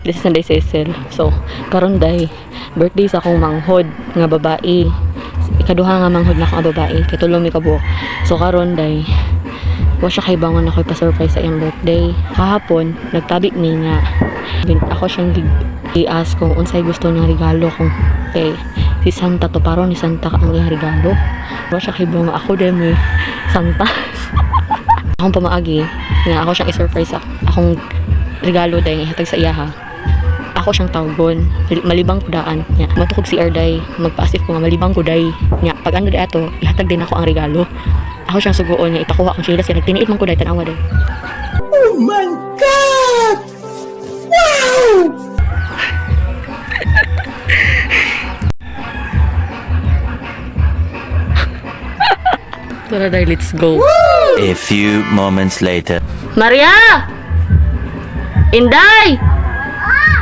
This is Sunday Cecil. So, karon day birthday sa akong manghod nga babae. Ikaduha nga manghod na akong babae. Kay tulo mi kabuok. So, karon day wa siya kay bangon ako pa-surprise sa iyang birthday. Kahapon, nagtabi ni nga. Ako siyang i-ask kung unsay gusto niyang regalo kung kay si Santa to paro ni Santa ang iyang regalo. Wa siya kay bangon ako day may Santa. Akong pamaagi nga ako siyang i-surprise akong regalo day ihatag sa iya ha. Ako siyang tawgon malibang kudaan nya matukog si Erday magpa-asif ko nga malibang kuday nya pag ano day ato ihatag din ako ang regalo. Ako siyang suguon nga itakuha akong silas kaya nagtiniit man kuday tanawa day. Oh my God! Wow! Tara day, let's go. A few moments later. Maria! Inday!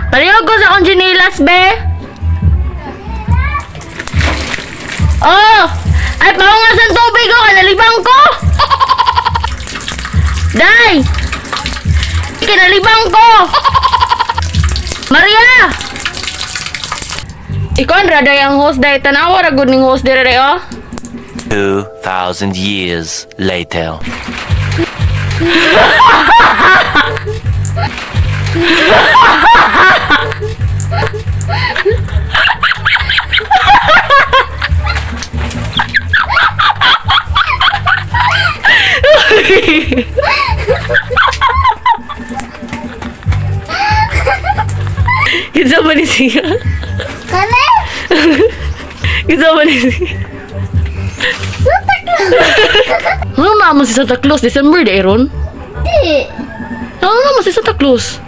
Palihog ko sa akong ginilas, be! Oh! Ay, paungasan tubig ko! Kanalibang ko! Day! Kinalibang ko! Maria! Ikaw ang raday ang host, day. Tanawa, ragod ning host, day, oh. 2,000 years later. Kita ba ni siya? Kane? Kita ba ni siya? Ano naman si Santa Claus? December de Aaron? Di. Ano naman si Santa Claus?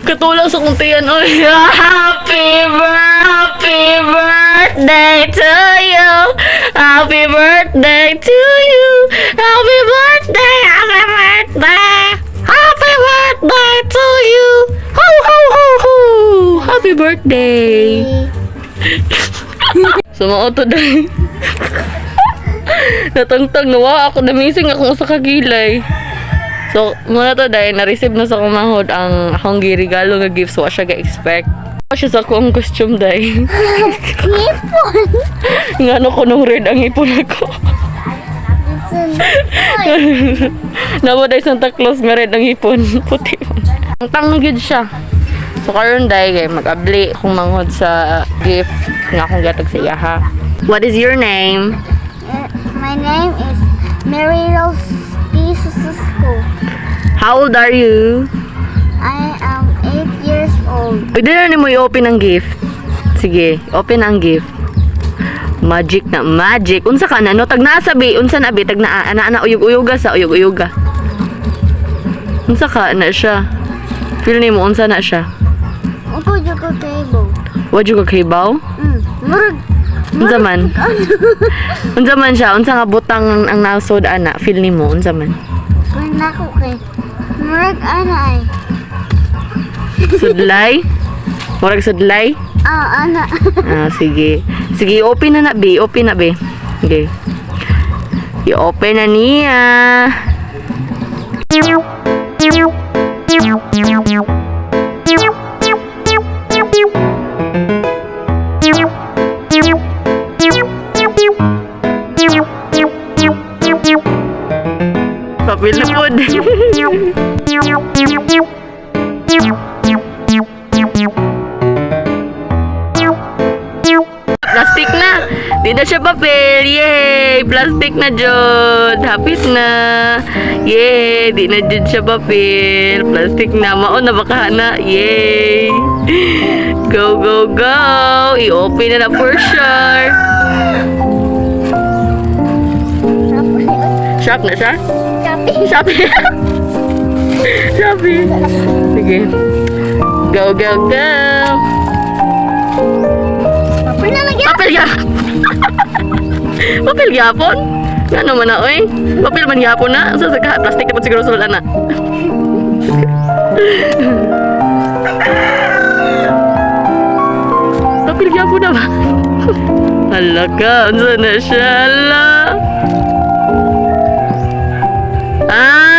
Katulang sa kuntiyan. Oh, happy birthday to you. Happy birthday to you. Happy birthday. Happy birthday. Happy birthday to you. Ho, ho, ho, ho. Happy birthday. Sumauto dahil. Natangtang nawa ako namising akong usa ka gilay. So, muna to dahil na-receive na sa kumahod ang akong giregalo nga gift so wa siya ga-expect. Ako siya sa akong costume dahil. Ipon. Nga ano ko nung red ang ipon ako. Nawa dahil Santa Claus nga red ang ipon. Puti mo. Ang tang gid siya. So, karon dahil mag-abli akong manghod sa gift nga akong gatag sa iya ha. What is your name? My name is Mary Rose P. Susco. How old are you? I am 8 years old. Pwede na ni mo i-open ang gift. Sige, open ang gift. Magic na, magic. Unsa ka na, no? Tag naasabi, unsa na bi, tag na, ana uyog-uyoga sa uyog-uyoga. Unsa ka na siya? Feel ni mo, unsa na siya? Ako dyan ko table. Wadyo ka kibaw? Murag. Unsa man? Unsa man siya? Unsa nga butang ang nasod, ana? Feel ni mo, unsa man? Kung ako kay. Murag ana ay. Sudlay? Murag sudlay? Ana. Ah, sige. Sige, open na na, be. Open na, be. Okay. I-open na niya. Papel na po. Plastic na. Di na siya papel. Yay! Plastic na jud. Hapit na. Yay! Di na jud siya papel. Plastic na. Maon na baka na. Yay! Go, go, go! I-open na na for sure. Shop na siya? Shopee. Shopee. Sige. Go, go, go. Papel ya. Papel gyapon. Ano man na oy? Papel man gyapon na. Sa plastic na siguro sulod na. Papel gyapon na ba? Hala ka, unsa na siya? Hala. Ah,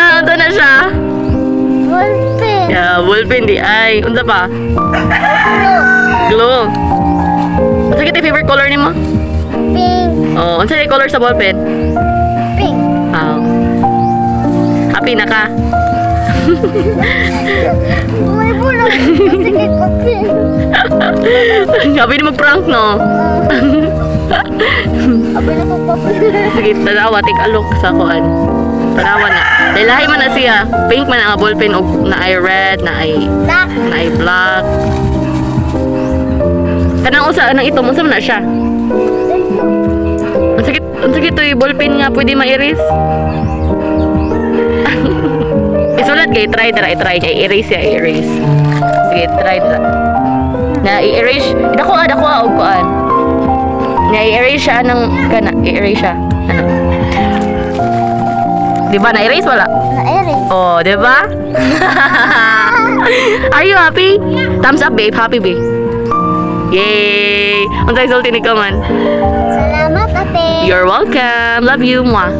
Ballpen. Yeah, ballpen di ay. Unsa pa? Glue. Unsa kiti favorite color nimo? Pink. Oh, unsa di color sa ballpen? Pink. Wow. Happy na ka? May bulo. Sige ko pink. Happy na mag-prank, no? Abi na ko pa. Sige, tanawa, take a look sa kuan. Tanawa na. Dahil lahi man na siya. Pink man ang ballpen og na ay red, na ay black. Kanang usa nang ito, unsa man na siya? Ang sakit to'y ballpen nga pwede ma-erase. Isulat kay try niya i-erase siya, i-erase. Sige, try dra. Na i-erase, dako og kuan. Na i-erase siya ng kana, i-erase siya. Ano? Di ba na-erase wala? Na-erase. Oh, di ba? Are you happy? Thumbs up, babe. Happy, babe. Yay! Unsay sulti ni ka man? Salamat, ate. You're welcome. Love you, mwah.